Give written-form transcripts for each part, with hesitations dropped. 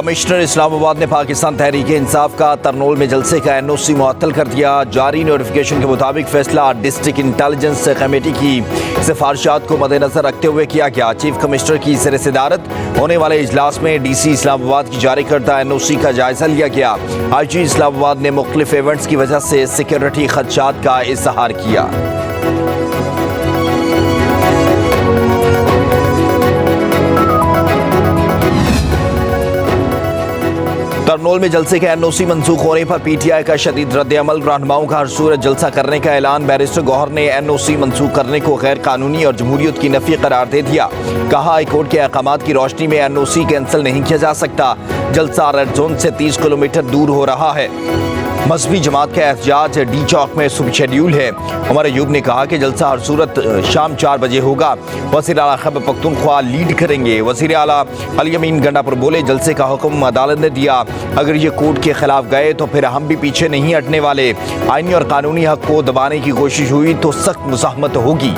Commissioner اسلام آباد نے پاکستان تحریک انصاف کا ترنول میں جلسے کا NOC معطل کر دیا۔ جاری نوٹیفیکیشن کے مطابق فیصلہ ڈسٹرکٹ انٹیلیجنس کمیٹی کی سفارشات کو مد نظر رکھتے ہوئے کیا گیا۔ چیف کمشنر کی زیر صدارت ہونے والے اجلاس میں DC اسلام آباد کی جاری کردہ NOC کا جائزہ لیا گیا۔ IG اسلام آباد نے مختلف ایونٹس کی وجہ سے سیکیورٹی خدشات کا اظہار کیا۔ ترنول میں جلسے کے NOC منسوخ ہونے پر PTI کا شدید رد عمل۔ رہنماؤں کا ہر صورت جلسہ کرنے کا اعلان۔ بیرسٹر گوہر نے NOC منسوخ کرنے کو غیر قانونی اور جمہوریت کی نفی قرار دے دیا۔ کہا ہائی کورٹ کے احکامات کی روشنی میں NOC کینسل نہیں کیا جا سکتا۔ جلسہ ریڈ زون سے 30 کلومیٹر دور ہو رہا ہے۔ مذہبی جماعت کا احتجاج ڈی چوک میں صبح شیڈیول ہے۔ عمر ایوب نے کہا کہ جلسہ ہر صورت شام 4 بجے ہوگا۔ وزیر اعلیٰ خیبر پختونخوا لیڈ کریں گے۔ وزیر اعلیٰ علی امین گنڈا پر بولے جلسے کا حکم عدالت نے دیا، اگر یہ کورٹ کے خلاف گئے تو پھر ہم بھی پیچھے نہیں ہٹنے والے۔ آئینی اور قانونی حق کو دبانے کی کوشش ہوئی تو سخت مزاحمت ہوگی۔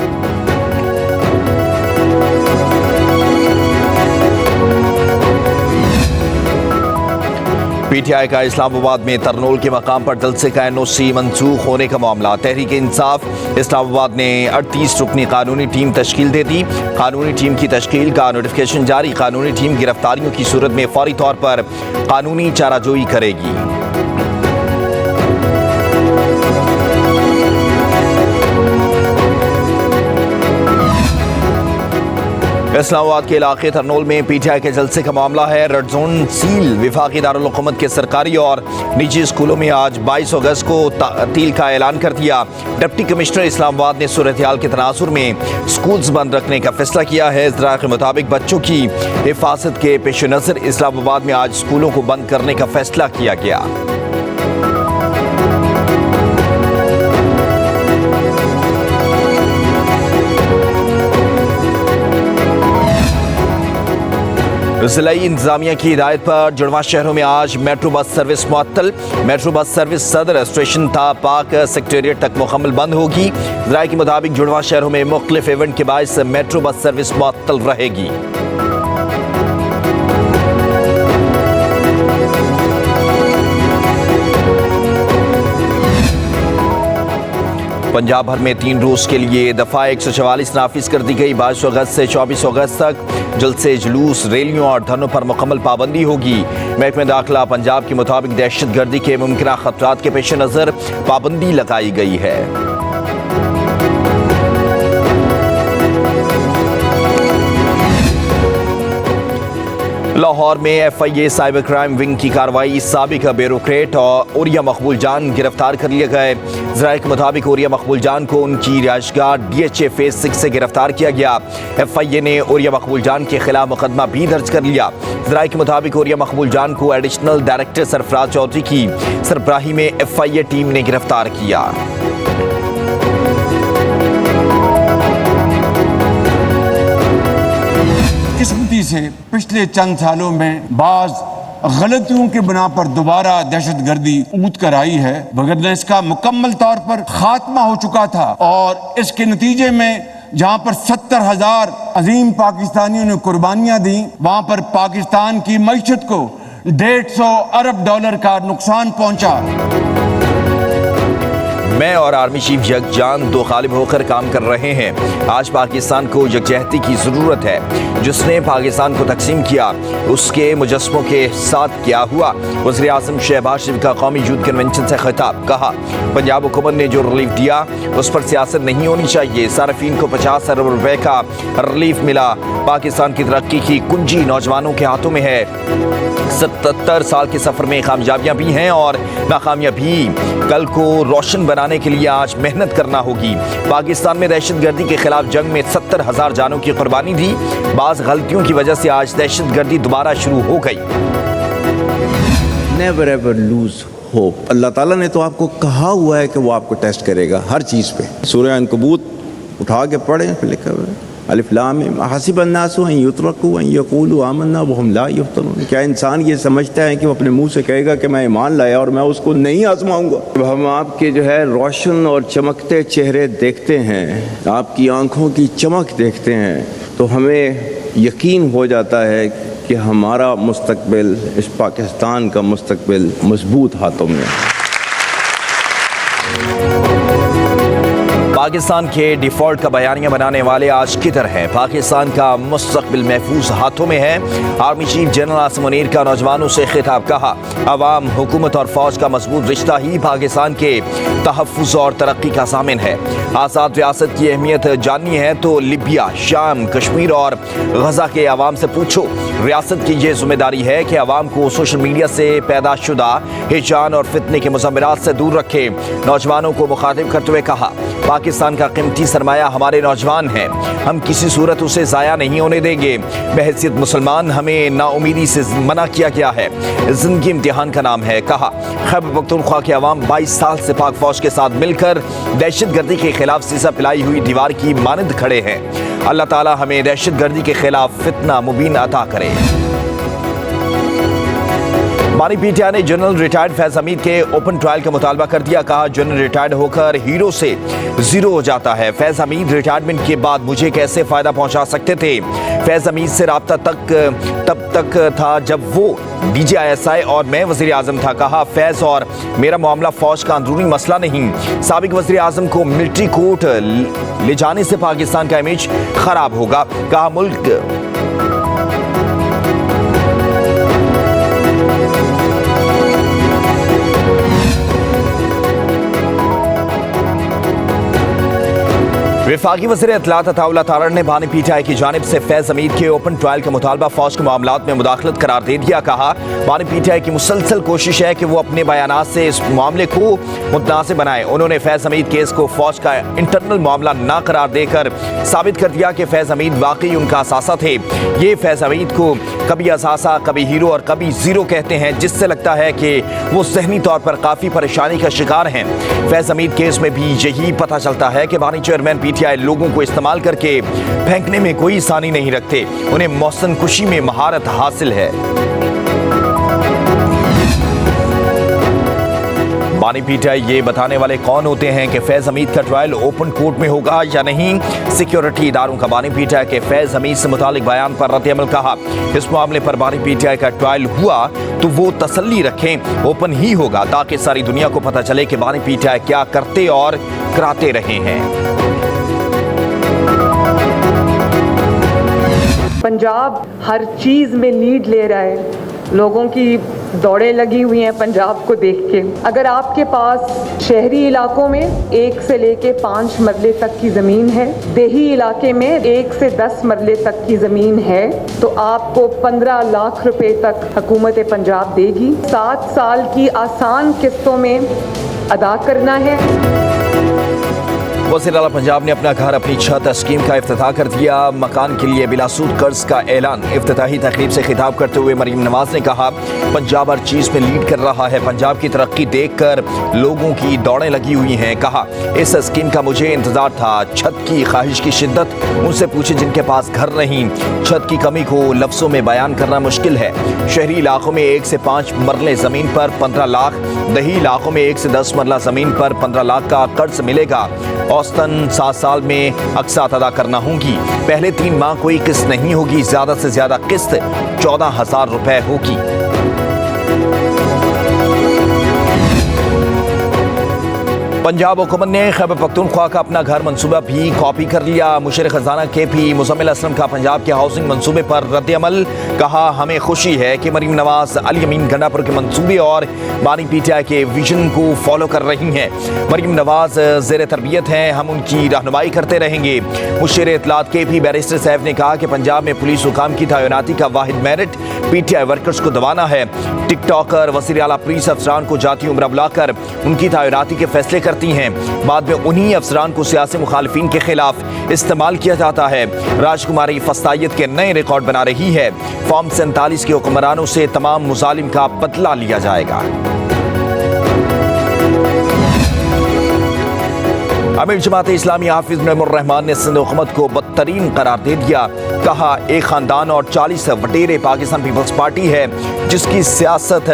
PTI کا اسلام آباد میں ترنول کے مقام پر جلسے کا NOC منسوخ ہونے کا معاملہ۔ تحریک انصاف اسلام آباد نے 38 رکنی قانونی ٹیم تشکیل دے دی۔ قانونی ٹیم کی تشکیل کا نوٹیفیکیشن جاری۔ قانونی ٹیم گرفتاریوں کی صورت میں فوری طور پر قانونی چارہ جوئی کرے گی۔ اسلام آباد کے علاقے ترنول میں PTI کے جلسے کا معاملہ ہے۔ Red zone seal. وفاقی دارالحکومت کے سرکاری اور نجی اسکولوں میں آج 22 اگست کو تعطیل کا اعلان کر دیا۔ ڈپٹی کمشنر اسلام آباد نے صورتحال کے تناظر میں اسکولز بند رکھنے کا فیصلہ کیا ہے۔ ذرائع کے مطابق بچوں کی حفاظت کے پیش نظر اسلام آباد میں آج اسکولوں کو بند کرنے کا فیصلہ کیا گیا۔ ضلعی انتظامیہ کی ہدایت پر جڑواں شہروں میں آج میٹرو بس سروس معطل۔ میٹرو بس سروس صدر اسٹیشن تا پاک سیکریٹریٹ تک مکمل بند ہوگی۔ ذرائع کے مطابق جڑواں شہروں میں مختلف ایونٹ کے باعث میٹرو بس سروس معطل رہے گی۔ پنجاب بھر میں 3 روز کے لیے دفعہ 144 نافذ کر دی گئی۔ 22 اگست سے 24 اگست تک جلسے، جلوس، ریلیوں اور دھرنوں پر مکمل پابندی ہوگی۔ محکمہ داخلہ پنجاب کے مطابق دہشت گردی کے ممکنہ خطرات کے پیش نظر پابندی لگائی گئی ہے۔ لاہور میں FIA سائبر کرائم ونگ کی کارروائی۔ سابق بیوروکریٹ اوریا مقبول جان گرفتار کر لیے گئے۔ ذرائع کے مطابق اوریا مقبول جان کو ان کی رہائش گاہ DHA فیز 6 سے گرفتار کیا گیا۔ FIA نے اوریا مقبول جان کے خلاف مقدمہ بھی درج کر لیا۔ ذرائع کے مطابق اوریا مقبول جان کو ایڈیشنل ڈائریکٹر سرفراز چودھری کی سربراہی میں FIA ٹیم نے گرفتار کیا۔ قسمتی سے پچھلے چند سالوں میں بعض غلطیوں کے بنا پر دوبارہ دہشت گردی اونت کر آئی ہے، وگرنہ اس کا مکمل طور پر خاتمہ ہو چکا تھا، اور اس کے نتیجے میں جہاں پر 70,000 عظیم پاکستانیوں نے قربانیاں دیں، وہاں پر پاکستان کی معیشت کو $150 ارب کا نقصان پہنچا۔ میں اور آرمی چیف یکجان دو غالب ہو کر کام کر رہے ہیں۔ آج پاکستان کو یکجہتی کی ضرورت ہے۔ جس نے پاکستان کو تقسیم کیا اس کے مجسموں کے ساتھ کیا ہوا؟ وزیر اعظم شہباز شریف کا قومی یوتھ کنونشن سے خطاب۔ کہا پنجاب حکومت نے جو ریلیف دیا اس پر سیاست نہیں ہونی چاہیے۔ صارفین کو 50 ارب روپے کا ریلیف ملا۔ پاکستان کی ترقی کی کنجی نوجوانوں کے ہاتھوں میں ہے۔ 77 سال کے سفر میں کامیابیاں بھی ہیں اور ناکامیاں بھی۔ کل کو روشن بنانے کے لیے آج محنت کرنا ہوگی۔ پاکستان میں دہشت گردی کے خلاف جنگ میں 70,000 جانوں کی قربانی دی۔ بعض غلطیوں کی وجہ سے آج دہشت گردی دوبارہ شروع ہو گئی۔ Never ever lose hope۔ اللہ تعالیٰ نے تو آپ کو کہا ہوا ہے کہ وہ آپ کو ٹیسٹ کرے گا ہر چیز پہ۔ سورہ عنکبوت اٹھا کے پڑھیں، پھر لکھا ہوا ہے الف لام حسب الناس ان یترکوا ان یقولوا آمنا وهم لا یفتنون۔ کیا انسان یہ سمجھتا ہے کہ وہ اپنے منہ سے کہے گا کہ میں ایمان لایا اور میں اس کو نہیں آزماؤں گا؟ جب ہم آپ کے جو ہے روشن اور چمکتے چہرے دیکھتے ہیں، آپ کی آنکھوں کی چمک دیکھتے ہیں، تو ہمیں یقین ہو جاتا ہے کہ ہمارا مستقبل، اس پاکستان کا مستقبل مضبوط ہاتھوں میں ہے۔ پاکستان کے ڈیفالٹ کا بیانیہ بنانے والے آج کدھر ہیں؟ پاکستان کا مستقبل محفوظ ہاتھوں میں ہے۔ Army chief general Asim Munir کا نوجوانوں سے خطاب، کہا عوام، حکومت اور فوج کا مضبوط رشتہ ہی پاکستان کے تحفظ اور ترقی کا ضامن ہے۔ آزاد ریاست کی اہمیت جاننی ہے تو لیبیا، شام، کشمیر اور غزہ کے عوام سے پوچھو۔ ریاست کی یہ ذمہ داری ہے کہ عوام کو سوشل میڈیا سے پیدا شدہ ہیجان اور فتنے کے مضمرات سے دور رکھے۔ نوجوانوں کو مخاطب کرتے ہوئے کہا پاکستان کا قیمتی سرمایہ ہمارے نوجوان ہیں، ہم کسی صورت اسے ضائع نہیں ہونے دیں گے۔ بحیثیت مسلمان ہمیں نا امیدی سے منع کیا گیا ہے، زندگی امتحان کا نام ہے۔ کہا خیبر پختونخوا کے عوام 22 سال سے پاک فوج کے ساتھ مل کر دہشت گردی کے خلاف سیسا پلائی ہوئی دیوار کی مانند کھڑے ہیں۔ اللہ تعالی ہمیں دہشت گردی کے خلاف فتنہ مبین عطا کرے۔ بانی پی ٹی آئی نے جنرل ریٹائرڈ فیض حمید کے اوپن ٹرائل کا مطالبہ کر دیا، کہا جنرل ریٹائرڈ ہو کر ہیرو سے زیرو ہو جاتا ہے۔ فیض حمید ریٹائرمنٹ کے بعد مجھے کیسے فائدہ پہنچا سکتے تھے؟ فیض حمید سے رابطہ تب تک تھا جب وہ DGISI اور میں وزیر اعظم تھا۔ کہا فیض اور میرا معاملہ فوج کا اندرونی مسئلہ نہیں۔ سابق وزیر اعظم کو ملٹری کورٹ لے جانے سے پاکستان کا امیج خراب ہوگا۔ کہا ملک وفاقی وزیر اطلاعات عطا اللہ تارڑ نے بانی پی ٹی آئی کی جانب سے فیض حمید کے اوپن ٹرائل کا مطالبہ فوج کے معاملات میں مداخلت قرار دے دیا۔ کہا بانی پی ٹی آئی کی مسلسل کوشش ہے کہ وہ اپنے بیانات سے اس معاملے کو متنازع بنائے۔ انہوں نے فیض حمید کیس کو فوج کا انٹرنل معاملہ نہ قرار دے کر ثابت کر دیا کہ فیض حمید واقعی ان کا اثاثہ تھے۔ یہ فیض حمید کو کبھی اثاثہ، کبھی ہیرو اور کبھی زیرو کہتے ہیں، جس سے لگتا ہے کہ وہ ذہنی طور پر کافی پریشانی کا شکار ہیں۔ فیض حمید کیس میں بھی یہی پتہ چلتا ہے کہ بانی چیئرمین پی ٹی آئی لوگوں کو استعمال کر کے پھینکنے میں کوئی ثانی نہیں رکھتے، انہیں محسن کشی میں مہارت حاصل ہے۔ بانی پی ٹی آئی یہ بتانے والے کون ہوتے ہیں کہ فیض حمید کا ٹرائل اوپن کورٹ میں ہوگا یا نہیں؟ سیکیورٹی اداروں کا بانی پی ٹی آئی کے فیض حمید سے متعلق بیان پر رد عمل، کہا اس معاملے پر بانی پی ٹی آئی کا ٹرائل ہوا تو وہ تسلی رکھیں، اوپن ہی ہوگا تاکہ ساری دنیا کو پتہ چلے کہ بانی پی ٹی آئی کیا کرتے اور کراتے رہے ہیں۔ پنجاب ہر چیز میں لیڈ لے رہا ہے، لوگوں کی دوڑیں لگی ہوئی ہیں پنجاب کو دیکھ کے۔ اگر آپ کے پاس شہری علاقوں میں 1 سے لے کے 5 مرلے تک کی زمین ہے، دیہی علاقے میں 1 سے 10 مرلے تک کی زمین ہے، تو آپ کو 15 لاکھ روپے تک حکومت پنجاب دے گی۔ 7 سال کی آسان قسطوں میں ادا کرنا ہے۔ وزیر اعلیٰ پنجاب نے اپنا گھر اپنی چھت اسکیم کا افتتاح کر دیا، مکان کے لیے بلا سود قرض کا اعلان۔ افتتاحی تقریب سے خطاب کرتے ہوئے مریم نواز نے کہا پنجاب ہر چیز میں لیڈ کر رہا ہے، پنجاب کی ترقی دیکھ کر لوگوں کی دوڑیں لگی ہوئی ہیں۔ کہا اس اسکیم کا مجھے انتظار تھا، چھت کی خواہش کی شدت ان سے پوچھے جن کے پاس گھر نہیں۔ چھت کی کمی کو لفظوں میں بیان کرنا مشکل ہے۔ شہری علاقوں میں 1 سے 5 مرلے زمین پر 15 لاکھ، دیہی علاقوں میں 1 سے 10 مرلہ زمین پر 15 لاکھ کا قرض ملے گا۔ اوسطاً 7 سال میں اقساط ادا کرنا ہوں گی۔ پہلے 3 ماہ کوئی قسط نہیں ہوگی، زیادہ سے زیادہ قسط 14,000 روپے ہوگی۔ پنجاب حکومت نے خیبر پختونخوا کا اپنا گھر منصوبہ بھی کاپی کر لیا۔ مشیر خزانہ کے پی مزمل اسلم کا پنجاب کے ہاؤسنگ منصوبے پر رد عمل، کہا ہمیں خوشی ہے کہ مریم نواز علی امین گنڈا پور کے منصوبے اور بانی پی ٹی آئی کے ویژن کو فالو کر رہی ہیں۔ مریم نواز زیر تربیت ہیں، ہم ان کی رہنمائی کرتے رہیں گے۔ مشیر اطلاعات کے پی بیرسٹر صاحب نے کہا کہ پنجاب میں پولیس حکام کی تعیناتی کا واحد merit P T I workers کو دبانا ہے۔ ٹک ٹاکر وزیر اعلیٰ پولیس افسران کو جاتی عمرہ بلا کر ان کی تعیناتی کے فیصلے کرتی ہیں، بعد میں انہی افسران کو سیاسی مخالفین کے خلاف استعمال کیا جاتا ہے۔ راج کماری فسطائیت کے نئے ریکارڈ بنا رہی ہے۔ فارم 47 کے حکمرانوں سے تمام مظالم کا بدلہ لیا جائے گا۔ امیر جماعت اسلامی حافظ نعیم الرحمان نے سندھ حکومت کو بدترین قرار دے دیا۔ کہا ایک خاندان اور 40 وٹیرے پاکستان پیپلز پارٹی ہے جس کی سیاست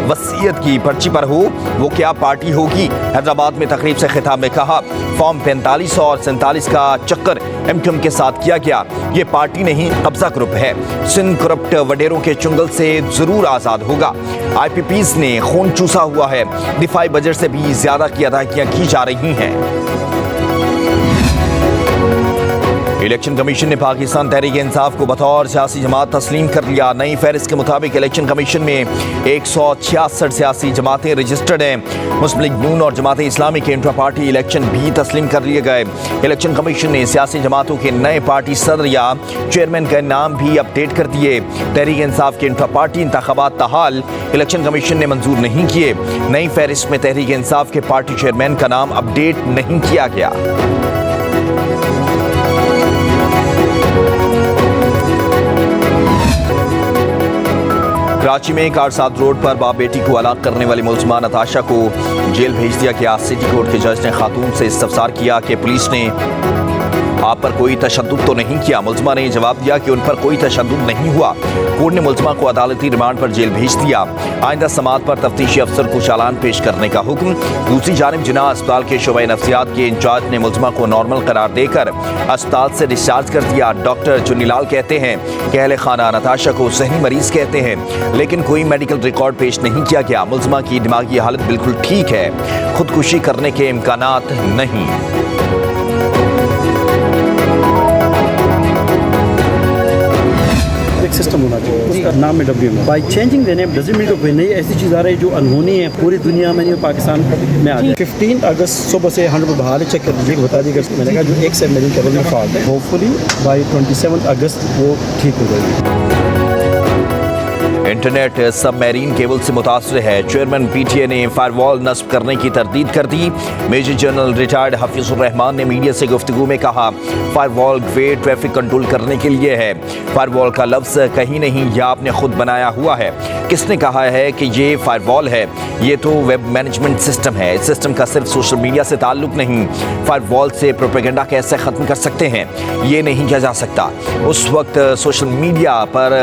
وسیعت کی پرچی پر ہو، وہ کیا پارٹی ہوگی؟ حیدرآباد میں تقریب سے خطاب میں کہا فارم 45 اور 47 کا چکر MQM کے ساتھ کیا گیا، یہ پارٹی نہیں قبضہ گروپ ہے، سندھ کرپٹ وڈیروں کے چنگل سے ضرور آزاد ہوگا، IPPs نے خون چوسا ہوا ہے، دفاعی بجٹ سے بھی زیادہ کی ادائیگیاں کی جا رہی ہیں۔ الیکشن کمیشن نے پاکستان تحریک انصاف کو بطور سیاسی جماعت تسلیم کر لیا۔ نئی فہرست کے مطابق الیکشن کمیشن میں 166 سیاسی جماعتیں رجسٹرڈ ہیں۔ مسلم لیگ نون اور جماعت اسلامی کے انٹرا پارٹی الیکشن بھی تسلیم کر لیے گئے۔ الیکشن کمیشن نے سیاسی جماعتوں کے نئے پارٹی صدر یا چیئرمین کا نام بھی اپڈیٹ کر دیے۔ تحریک انصاف کے انٹرا پارٹی انتخابات تاحال الیکشن کمیشن نے منظور نہیں کیے۔ نئی فہرست میں تحریک انصاف کے پارٹی چیئرمین کا نام اپڈیٹ نہیں کیا گیا۔ کراچی میں کارساد روڈ پر باپ بیٹی کو ہلاک کرنے والی ملزمہ نتاشا کو جیل بھیج دیا گیا۔ سٹی کورٹ کے جج نے خاتون سے استفسار کیا کہ پولیس نے آپ پر کوئی تشدد تو نہیں کیا؟ ملزمہ نے جواب دیا کہ ان پر کوئی تشدد نہیں ہوا۔ کورٹ نے ملزمہ کو عدالتی ریمانڈ پر جیل بھیج دیا۔ آئندہ سماعت پر تفتیشی افسر کو چالان پیش کرنے کا حکم۔ دوسری جانب جناح اسپتال کے شعبہ نفسیات کے انچارج نے ملزمہ کو نارمل قرار دے کر اسپتال سے ڈسچارج کر دیا۔ ڈاکٹر چنی لال کہتے ہیں کہ اہل خانہ نتاشا کو ذہنی مریض کہتے ہیں، لیکن کوئی میڈیکل ریکارڈ پیش نہیں کیا گیا۔ ملزمہ کی دماغی حالت بالکل ٹھیک ہے، خودکشی کرنے کے امکانات نہیں۔ سسٹم ہونا چاہیے نام میں WM by changing the name doesn't mean کہ کوئی نئی ایسی چیز آ رہی ہے جو انہونی ہے پوری دنیا میں نہیں، پاکستان میں آ جائے۔ 15 اگست صبح سے 100 بحال چیک کر دیجیے، بتا دیجیے گا میں نے کہا جو 1 سے میرین کیبل میں فالٹ ہے، ہوپفلی بائی 27 اگست وہ ٹھیک ہو جائے گی۔ انٹرنیٹ سب میرین کیبل سے متاثر ہے، چیئرمین PTA نے فائر وال نصب کرنے کی تردید کر دی۔ میجر جنرل ریٹائرڈ حفیظ الرحمان نے میڈیا سے گفتگو میں کہا فائر وال گریڈ ٹریفک کنٹرول کرنے کے لیے ہے، فائر وال کا لفظ کہیں نہیں، یہ آپ نے خود بنایا ہوا ہے۔ کس نے کہا ہے کہ یہ فائر وال ہے؟ یہ تو ویب مینجمنٹ سسٹم ہے، اس سسٹم کا صرف سوشل میڈیا سے تعلق نہیں۔ فائر وال سے پروپیگنڈا کیسے ختم کر سکتے ہیں؟ یہ نہیں کیا جا سکتا۔ اس وقت سوشل میڈیا پر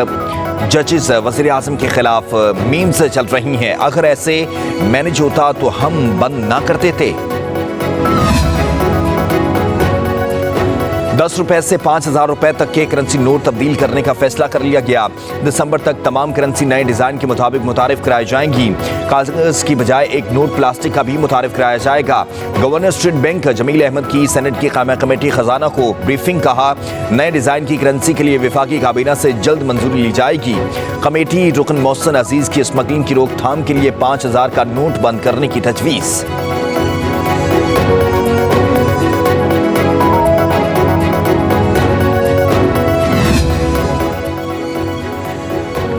ججز وزیر اعظم کے خلاف میمز چل رہی ہیں، اگر ایسے مینج ہوتا تو ہم بند نہ کرتے تھے۔ 10 روپے سے 5000 روپے تک کے کرنسی نوٹ تبدیل کرنے کا فیصلہ کر لیا گیا۔ دسمبر تک تمام کرنسی نئے ڈیزائن کے مطابق متعارف کرائی جائیں گی۔ کاغذ کی بجائے ایک نوٹ پلاسٹک کا بھی متعارف کرایا جائے گا۔ گورنر اسٹیٹ بینک جمیل احمد کی سینٹ کی قائمہ کمیٹی خزانہ کو بریفنگ، کہا نئے ڈیزائن کی کرنسی کے لیے وفاقی کابینہ سے جلد منظوری لی جائے گی۔ کمیٹی رکن محسن عزیز کی اسمگلنگ کی روک تھام کے لیے 5000 کا نوٹ بند کرنے کی تجویز۔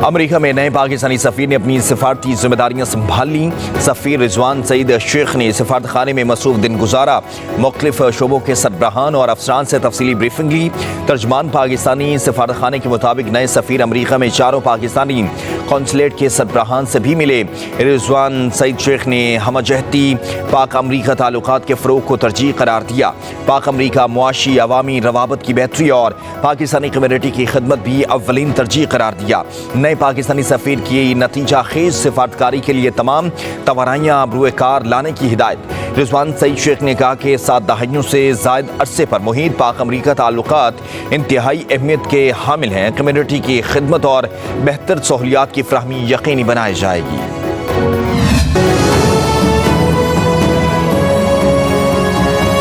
امریکہ میں نئے پاکستانی سفیر نے اپنی سفارتی ذمہ داریاں سنبھال لیں۔ سفیر رضوان سعید شیخ نے سفارت خانے میں مصروف دن گزارا، مختلف شعبوں کے سربراہان اور افسران سے تفصیلی بریفنگ لی۔ ترجمان پاکستانی سفارت خانے کے مطابق نئے سفیر امریکہ میں 4 پاکستانی قونصلیٹ کے سربراہان سے بھی ملے۔ رضوان سعید شیخ نے ہمہ جہتی پاک امریکہ تعلقات کے فروغ کو ترجیح قرار دیا۔ پاک امریکہ معاشی عوامی روابط کی بہتری اور پاکستانی کمیونٹی کی خدمت بھی اولین ترجیح قرار دیا۔ نئے پاکستانی سفیر کی نتیجہ خیز سفارتکاری کے لیے تمام توانائیاں بروئے کار لانے کی ہدایت۔ رضوان سعید شیخ نے کہا کہ 7 دہائیوں سے زائد عرصے پر محیط پاک امریکہ تعلقات انتہائی اہمیت کے حامل ہیں۔ کمیونٹی کی خدمت اور بہتر سہولیات کی فراہمی یقینی بنائی جائے گی۔